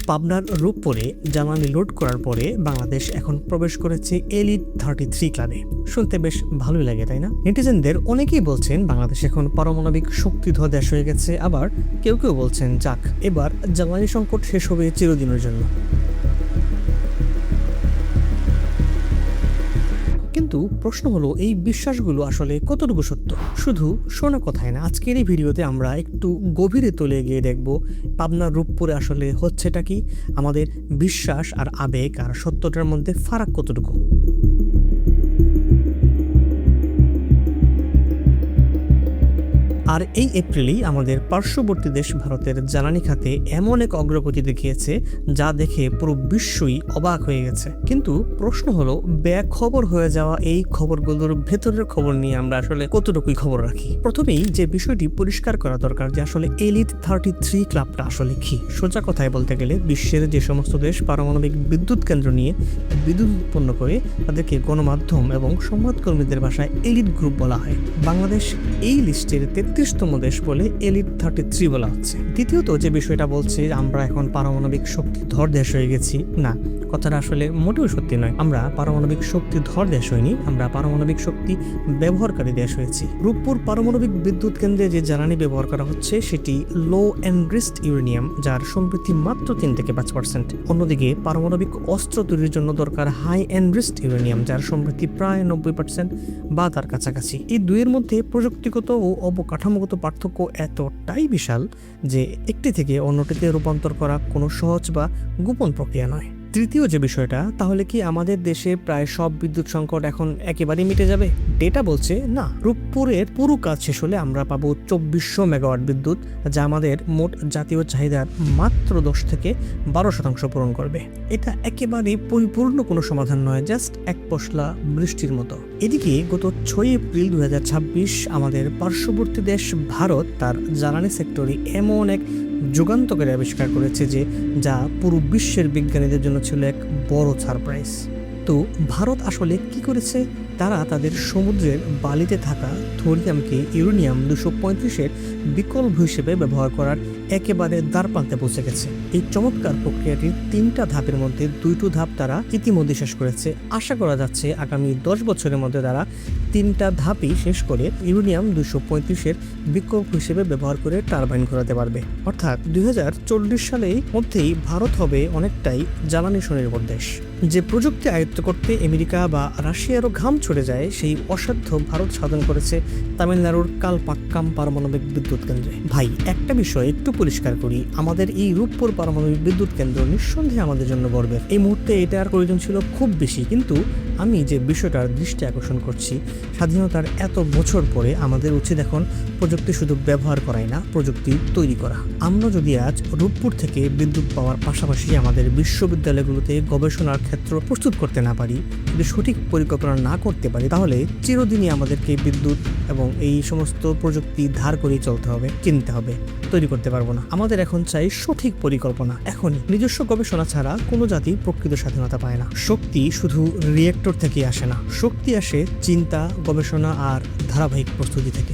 পাবনার রূপপুরে জ্বালানি লোড করার পরে বাংলাদেশ এখন প্রবেশ করেছে এলিট 33 ক্লাবে। শুনতে বেশ ভালোই লাগে, তাই না? নেটিজেনদের অনেকেই বলছেন বাংলাদেশ এখন পারমাণবিক শক্তিধর দেশ হয়ে গেছে, আবার কেউ কেউ বলছেন যাক এবার জ্বালানি সংকট শেষ হবে চিরদিনের জন্য। কিন্তু প্রশ্ন হলো এই বিশ্বাসগুলো আসলে কতটুকু সত্য? শুধু শোনা কথায় না, আজকের এই ভিডিওতে আমরা একটু গভীরে তলে গিয়ে দেখব পাবনার রূপপুরে আসলে হচ্ছেটা কি, আমাদের বিশ্বাস আর আবেগ আর সত্যটার মধ্যে ফারাক কতটুকু। আর এই এপ্রিলেই আমাদের পার্শ্ববর্তী দেশ ভারতের জ্বালানি খাতে এমন এক অগ্রগতি দেখিয়েছে যা দেখে পুরো বিশ্বই অবাক হয়ে গেছে। কিন্তু প্রশ্ন হলো, বেখবর হয়ে যাওয়া এই খবরগুলোর ভেতরের খবর নিয়ে আমরা আসলে কতটুকুই খবর রাখি। প্রথমেই যে বিষয়টি পরিষ্কার করা দরকার যে আসলে এলিট 33 ক্লাবটা আসলে কি। সোজা কথায় বলতে গেলে বিশ্বের যে সমস্ত দেশ পারমাণবিক বিদ্যুৎ কেন্দ্র নিয়ে বিদ্যুৎ উৎপন্ন করে তাদেরকে গণমাধ্যম এবং সংবাদকর্মীদের ভাষায় এলিট গ্রুপ বলা হয়। বাংলাদেশ এই লিস্টের 33তম দেশ বলে এলিট 33 বলা হচ্ছে। দ্বিতীয়ত যে বিষয়টা বলছে আমরা এখন পারমাণবিক শক্তিধর দেশ হয়ে গেছি, না, কথাটা আসলে মোটেও সত্যি নয়। আমরা পারমাণবিক শক্তিধর দেশ হইনি, আমরা পারমাণবিক শক্তি ব্যবহারকারী দেশ হয়েছি। রূপপুর পারমাণবিক বিদ্যুৎ কেন্দ্রে যে জ্বালানি ব্যবহার করা হচ্ছে সেটি লো এনরিচড ইউরেনিয়াম, যার সমৃদ্ধি মাত্র 3 থেকে 5%। অন্যদিকে পারমাণবিক অস্ত্র তৈরির জন্য দরকার হাই এনরিচড ইউরেনিয়াম, যার সমৃদ্ধি প্রায় 90% বা তার কাছাকাছি। এই দুইয়ের মধ্যে প্রযুক্তিগত ও অবকাঠামোগত পার্থক্য এতটাই বিশাল যে একটি থেকে অন্যটিতে রূপান্তর করা কোনো সহজ বা গোপন প্রক্রিয়া নয়। তৃতীয় যে বিষয়টা, তাহলে কি আমাদের দেশে প্রায় সব বিদ্যুৎ সংকট এখন একেবারেই মিটে যাবে? ডেটা বলছে না। রূপপুরের পুরো কাজ শেষ হলে আমরা পাবো 2400 মেগাওয়াট বিদ্যুৎ, যা আমাদের মোট জাতীয় চাহিদার মাত্র 10 থেকে 12% পূরণ করবে। এটা একেবারে পরিপূর্ণ কোনো সমাধান নয়, জাস্ট এক পশলা বৃষ্টির মতো। এদিকে গত 6 এপ্রিল 2026 আমাদের পার্শ্ববর্তী দেশ ভারত তার জ্বালানি সেক্টরে এমন এক যুগান্তকারী আবিষ্কার করেছে যা পুরো বিশ্বের বিজ্ঞানীদের জন্য ছিল এক বড় সারপ্রাইজ। তো ভারত আসলে কি করেছে? তারা তাদের সমুদ্রের বালিতে থাকা থোরিয়ামকে ইউরেনিয়াম 235-এর বিকল্প হিসেবে ব্যবহার করার একেবারে দ্বারপ্রান্তে পৌঁছে গেছে। এই চমৎকার প্রক্রিয়াটির 3টা ধাপের মধ্যে 2টো ধাপ তারা ইতিমধ্যে শেষ করেছে। আশা করা যাচ্ছে আগামী 10 বছরের মধ্যে তারা 3টা ধাপই শেষ করে ইউরেনিয়াম 235-এর বিকল্প হিসেবে ব্যবহার করে টারবাইন ঘোরাতে পারবে। অর্থাৎ 2040 সালের মধ্যেই ভারত হবে অনেকটাই জ্বালানি স্বনির্ভর দেশ। যে প্রযুক্তি আয়ত্ত করতে আমেরিকা বা রাশিয়ারও ঘাম ছড়ে যায়, সেই অসাধ্য ভারত সাধন করেছে তামিলনাড়ুর কালপাক্কাম পারমাণবিক বিদ্যুৎ কেন্দ্রে। ভাই, একটা বিষয় একটু পরিষ্কার করি, আমাদের এই রূপপুর পারমাণবিক বিদ্যুৎ কেন্দ্র নিঃসন্দেহে আমাদের জন্য গর্বের। এই মুহূর্তে এটার প্রয়োজন ছিল খুব বেশি, কিন্তু আমি যে বিষয়টার দৃষ্টি আকর্ষণ করছি, স্বাধীনতার এত বছর পরে আমাদের উচিত এখন প্রযুক্তি শুধু ব্যবহার করাই না, প্রযুক্তি তৈরি করা। আমরা যদি আজ রূপপুর থেকে বিদ্যুৎ পাওয়ার পাশাপাশি আমাদের বিশ্ববিদ্যালয়গুলোতে গবেষণার ক্ষেত্র প্রস্তুত করতে না পারি, যদি সঠিক পরিকল্পনা না করতে পারি, তাহলে চিরদিনই আমাদেরকে বিদ্যুৎ এবং এই সমস্ত প্রযুক্তি ধার করেই চলতে হবে, কিনতে হবে, তৈরি করতে পারবো না। আমাদের এখন চাই সঠিক পরিকল্পনা এখনই। নিজস্ব গবেষণা ছাড়া কোনো জাতি প্রকৃত স্বাধীনতা পায় না। শক্তি শুধু রিয়েক্টর থেকে আসে না, শক্তি আসে চিন্তা, গবেষণা আর ধারাবাহিক প্রস্তুতি থেকে।